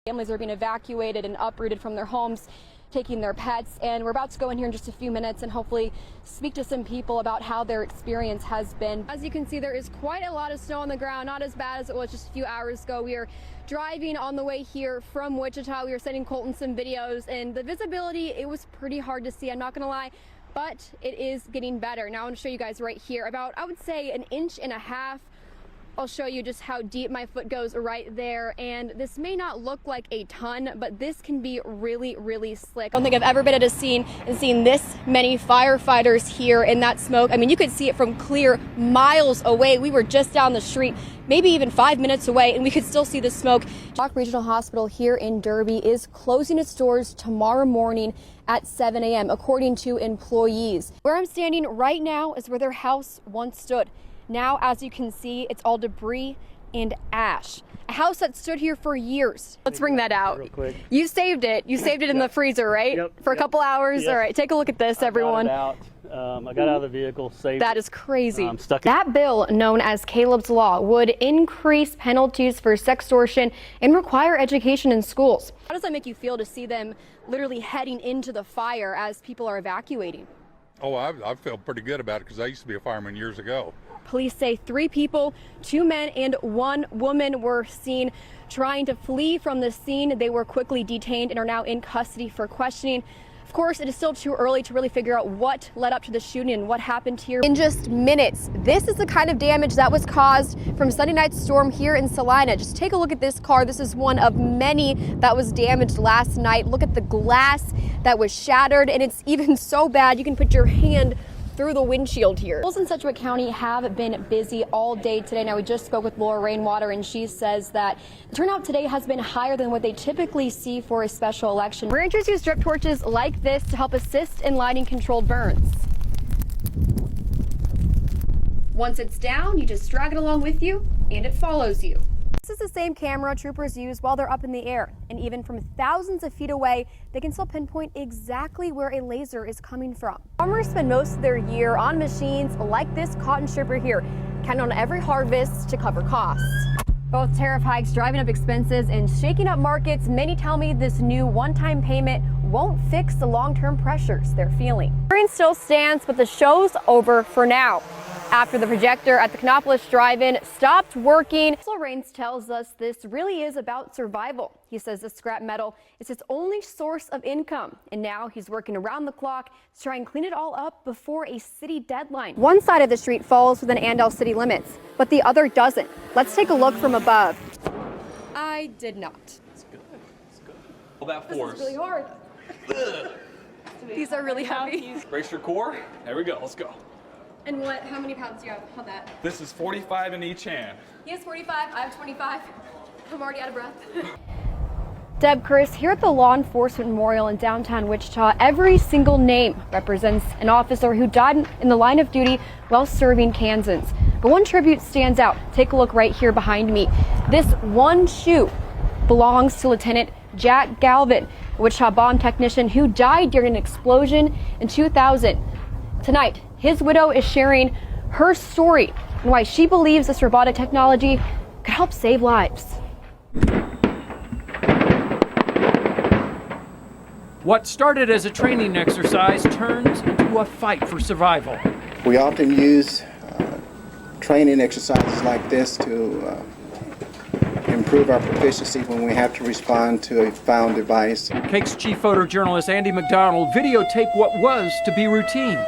Families are being evacuated and uprooted from their homes, taking their pets, and we're about to go in here in just a few minutes and hopefully speak to some people about how their experience has been. As you can see, there is quite a lot of snow on the ground, not as bad as it was just a few hours ago. We are driving on the way here from Wichita. We were sending Colton some videos, and the visibility, it was pretty hard to see, I'm not gonna lie, but it is getting better. Now I want to show you guys right here, about, I would say, 1.5 inches. I'll show you just how deep my foot goes right there, and this may not look like a ton, but this can be really, really slick. I don't think I've ever been at a scene and seen this many firefighters here in that smoke. I mean, you could see it from clear miles away. We were just down the street, maybe even 5 minutes away, and we could still see the smoke. Chalk Regional Hospital here in Derby is closing its doors tomorrow morning at 7 a.m., according to employees. Where I'm standing right now is where their house once stood. Now, as you can see, it's all debris and ash. A house that stood here for years. Let's bring that out. Real quick. You saved it. You saved it in the freezer, right? Yep. For a couple hours? Yes. All right, take a look at this, everyone. I got out of the vehicle, saved That is crazy. Stuck that bill, known as Caleb's Law, would increase penalties for sextortion and require education in schools. How does that make you feel to see them literally heading into the fire as people are evacuating? Oh, I feel pretty good about it because I used to be a fireman years ago. Police say 3 people, 2 men and 1 woman were seen trying to flee from the scene. They were quickly detained and are now in custody for questioning. Of course, it is still too early to really figure out what led up to the shooting and what happened here. In just minutes, this is the kind of damage that was caused from Sunday night's storm here in Salina. Just take a look at this car. This is one of many that was damaged last night. Look at the glass that was shattered, and it's even so bad you can put your hand through the windshield here. Schools in Sedgwick County have been busy all day today. Now, we just spoke with Laura Rainwater, and she says that the turnout today has been higher than what they typically see for a special election. Ranchers use drip torches like this to help assist in lighting controlled burns. Once it's down, you just drag it along with you, and it follows you. This is the same camera troopers use while they're up in the air, and even from thousands of feet away, they can still pinpoint exactly where a laser is coming from. Farmers spend most of their year on machines like this cotton stripper here, counting on every harvest to cover costs. Both tariff hikes driving up expenses and shaking up markets. Many tell me this new one-time payment won't fix the long-term pressures they're feeling. Rain still stands, but the show's over for now. After the projector at the Canopolis Drive-In stopped working, Rains tells us this really is about survival. He says the scrap metal is his only source of income, and now he's working around the clock to try and clean it all up before a city deadline. One side of the street falls within Andale city limits, but the other doesn't. Let's take a look from above. I did not. It's good. It's good. All about force. This is really hard. These are really heavy. Brace your core. There we go. Let's go. And how many pounds do you have on that? This is 45 in each hand. He has 45, I have 25. I'm already out of breath. Deb, Chris, here at the Law Enforcement Memorial in downtown Wichita, every single name represents an officer who died in the line of duty while serving Kansans. But one tribute stands out. Take a look right here behind me. This one shoe belongs to Lieutenant Jack Galvin, a Wichita bomb technician who died during an explosion in 2000. Tonight, his widow is sharing her story and why she believes this robotic technology could help save lives. What started as a training exercise turns into a fight for survival. We often use training exercises like this to improve our proficiency when we have to respond to a found device. Cake's chief photojournalist Andy McDonald videotaped what was to be routine,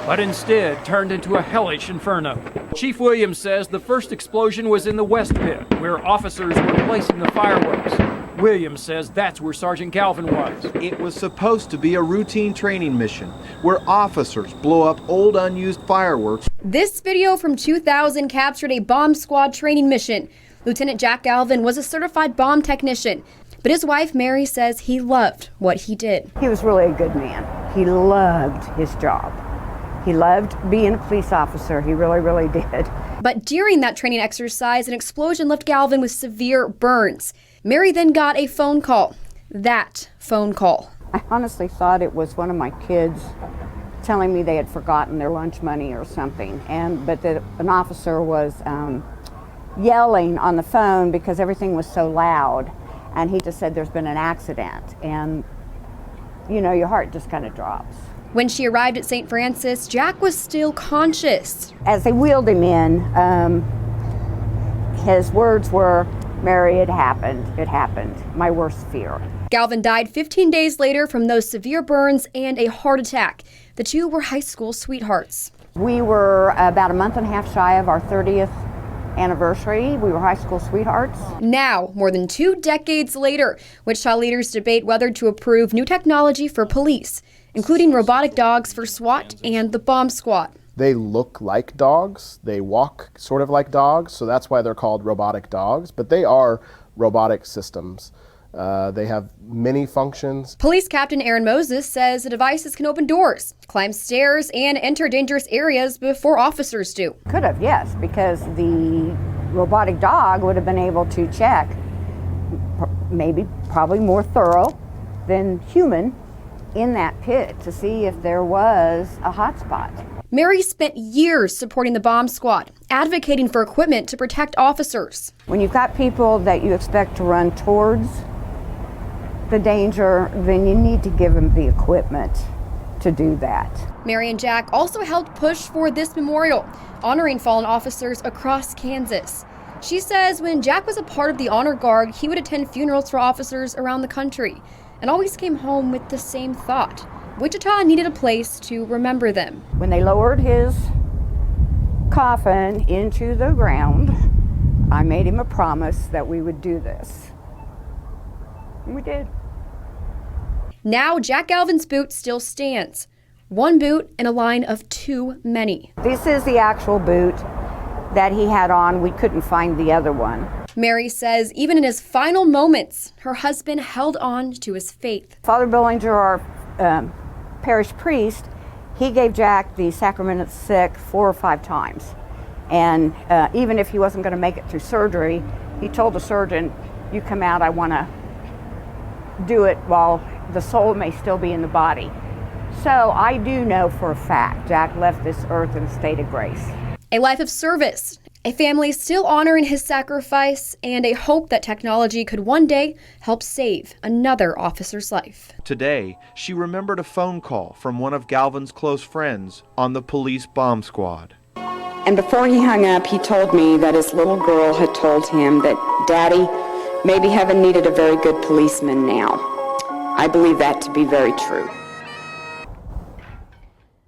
but instead turned into a hellish inferno. Chief Williams says the first explosion was in the West Pit, where officers were placing the fireworks. Williams says that's where Sergeant Galvin was. It was supposed to be a routine training mission where officers blow up old unused fireworks. This video from 2000 captured a bomb squad training mission. Lieutenant Jack Galvin was a certified bomb technician, but his wife Mary says he loved what he did. He was really a good man. He loved his job. He loved being a police officer. He really, really did. But during that training exercise, an explosion left Galvin with severe burns. Mary then got a phone call. That phone call. I honestly thought it was one of my kids telling me they had forgotten their lunch money or something. But an officer was yelling on the phone because everything was so loud. and he just said there's been an accident, and you know, your heart just kind of drops. When she arrived at St. Francis, Jack was still conscious. As they wheeled him in, his words were, "Mary, it happened, my worst fear." Galvin died 15 days later from those severe burns and a heart attack. The two were high school sweethearts. We were about a month and a half shy of our 30th anniversary. We were high school sweethearts. Now, more than 2 decades later, Wichita leaders debate whether to approve new technology for police, including robotic dogs for SWAT and the bomb squad. They look like dogs, they walk sort of like dogs, so that's why they're called robotic dogs, but they are robotic systems. They have many functions. Police Captain Aaron Moses says the devices can open doors, climb stairs, and enter dangerous areas before officers do. Could have, yes, because the robotic dog would have been able to check, probably more thorough than human, in that pit to see if there was a hot spot. Mary spent years supporting the bomb squad, advocating for equipment to protect officers. When you've got people that you expect to run towards the danger, then you need to give them the equipment to do that. Mary and Jack also helped push for this memorial, honoring fallen officers across Kansas. She says when Jack was a part of the honor guard, he would attend funerals for officers around the country and always came home with the same thought. Wichita needed a place to remember them. When they lowered his coffin into the ground, I made him a promise that we would do this. And we did. Now Jack Galvin's boot still stands. One boot in a line of too many. This is the actual boot that he had on. We couldn't find the other one. Mary says even in his final moments, her husband held on to his faith. Father Billinger, our parish priest, he gave Jack the sacrament of the sick 4 or 5 times. And even if he wasn't going to make it through surgery, he told the surgeon, "You come out, I want to do it while the soul may still be in the body." So I do know for a fact Jack left this earth in a state of grace. A life of service, a family still honoring his sacrifice, and a hope that technology could one day help save another officer's life. Today, she remembered a phone call from one of Galvin's close friends on the police bomb squad. And before he hung up, he told me that his little girl had told him that, "Daddy, maybe heaven needed a very good policeman now." I believe that to be very true.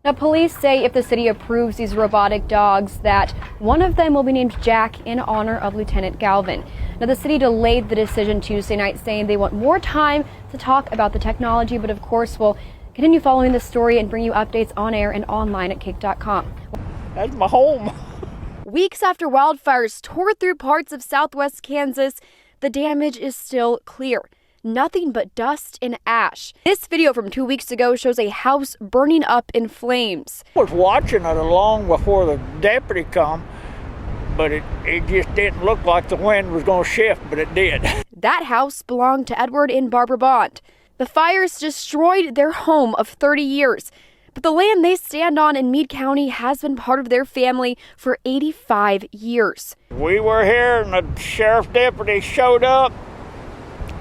Now, police say if the city approves these robotic dogs, that one of them will be named Jack in honor of Lieutenant Galvin. Now, the city delayed the decision Tuesday night, saying they want more time to talk about the technology, but of course we'll continue following this story and bring you updates on air and online at KIK.com. That's my home. Weeks after wildfires tore through parts of southwest Kansas, the damage is still clear. Nothing but dust and ash. This video from 2 weeks ago shows a house burning up in flames. I was watching it long before the deputy come, but it just didn't look like the wind was going to shift, but it did. That house belonged to Edward and Barbara Bond. The fires destroyed their home of 30 years, but the land they stand on in Meade County has been part of their family for 85 years. We were here and the sheriff's deputy showed up.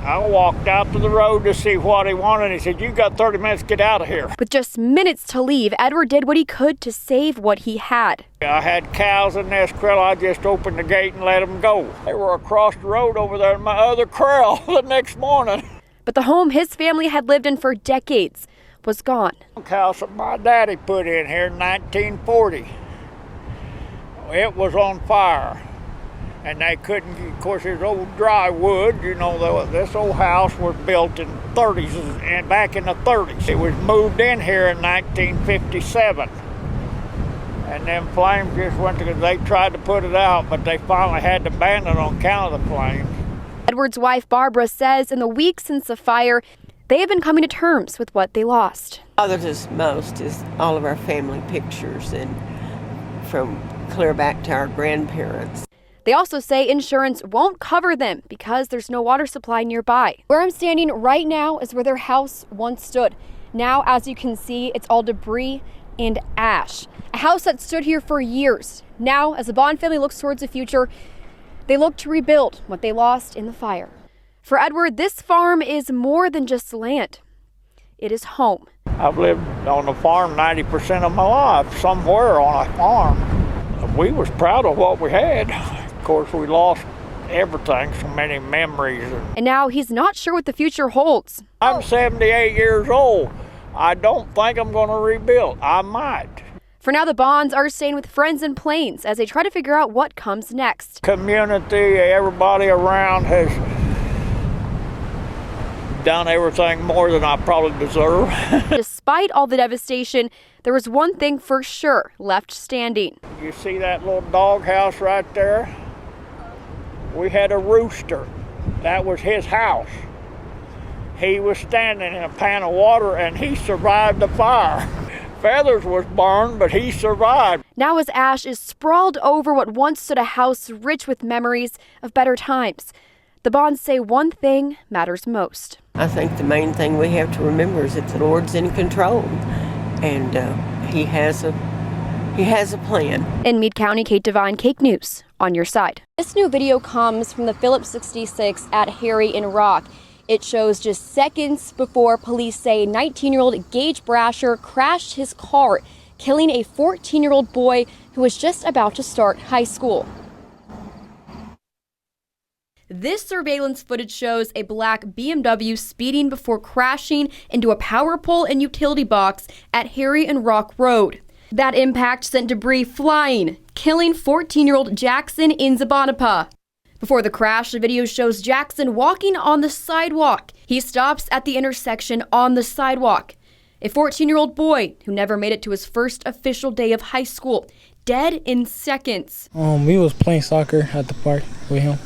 I walked out to the road to see what he wanted. He said, "You got 30 minutes to get out of here." With just minutes to leave, Edward did what he could to save what he had. I had cows in this corral. I just opened the gate and let them go. They were across the road over there in my other corral the next morning. But the home his family had lived in for decades was gone. The house that my daddy put in here in 1940. It was on fire. And they couldn't, of course, there's old dry wood, you know, this old house was built in 30s and back in the 30s. It was moved in here in 1957. And then flames just went to, they tried to put it out, but they finally had to abandon it on account of the flames. Edward's wife, Barbara, says in the weeks since the fire, they have been coming to terms with what they lost. Bothers us most is all of our family pictures and from clear back to our grandparents. They also say insurance won't cover them because there's no water supply nearby. Where I'm standing right now is where their house once stood. Now, as you can see, it's all debris and ash. A house that stood here for years. Now, as the Bond family looks towards the future, they look to rebuild what they lost in the fire. For Edward, this farm is more than just land. It is home. I've lived on the farm 90% of my life, somewhere on a farm. We was proud of what we had. Of course, we lost everything, so many memories. And now he's not sure what the future holds. I'm 78 years old. I don't think I'm going to rebuild. I might. For now, the Bonds are staying with friends in Plains as they try to figure out what comes next. Community, everybody around has done everything more than I probably deserve. Despite all the devastation, there was one thing for sure left standing. You see that little doghouse right there? We had a rooster. That was his house. He was standing in a pan of water and he survived the fire. Feathers was burned, but he survived. Now his ash is sprawled over what once stood a house rich with memories of better times. The Bonds say one thing matters most. I think the main thing we have to remember is that the Lord's in control, and He has a plan. In Meade County, Kate Devine, Cake News, on your side. This new video comes from the Phillips 66 at Harry and Rock. It shows just seconds before police say 19-year-old Gage Brasher crashed his car, killing a 14-year-old boy who was just about to start high school. This surveillance footage shows a black BMW speeding before crashing into a power pole and utility box at Harry and Rock Road. That impact sent debris flying, killing 14-year-old Jackson Inzabanapa. Before the crash, the video shows Jackson walking on the sidewalk. He stops at the intersection on the sidewalk. A 14-year-old boy who never made it to his first official day of high school, dead in seconds. We was playing soccer at the park with him.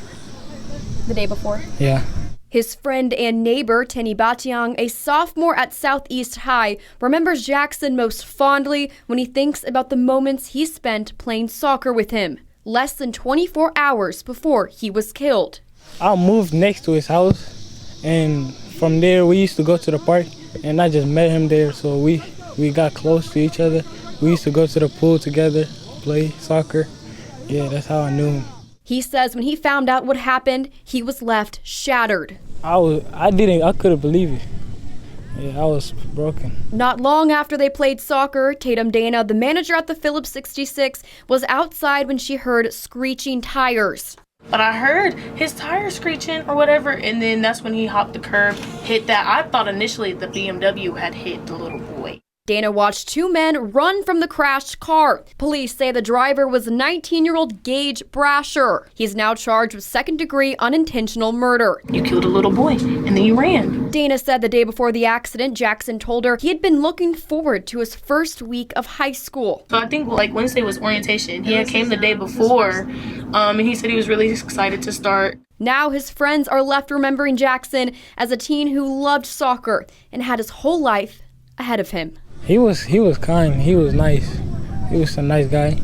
The day before? Yeah. His friend and neighbor, Tenny Batiang, a sophomore at Southeast High, remembers Jackson most fondly when he thinks about the moments he spent playing soccer with him, less than 24 hours before he was killed. I moved next to his house, and from there we used to go to the park, and I just met him there, so we got close to each other. We used to go to the pool together, play soccer. Yeah, that's how I knew him. He says when he found out what happened, he was left shattered. I couldn't believe it. Yeah, I was broken. Not long after they played soccer, Tatum Dana, the manager at the Phillips 66, was outside when she heard screeching tires. But I heard his tires screeching or whatever, and then that's when he hopped the curb, hit that. I thought initially the BMW had hit the little boy. Dana watched two men run from the crashed car. Police say the driver was 19-year-old Gage Brasher. He's now charged with second-degree unintentional murder. You killed a little boy, and then you ran. Dana said the day before the accident, Jackson told her he had been looking forward to his first week of high school. So I think Wednesday was orientation. He had came the day before, and he said he was really excited to start. Now his friends are left remembering Jackson as a teen who loved soccer and had his whole life ahead of him. He was kind. He was nice. He was a nice guy.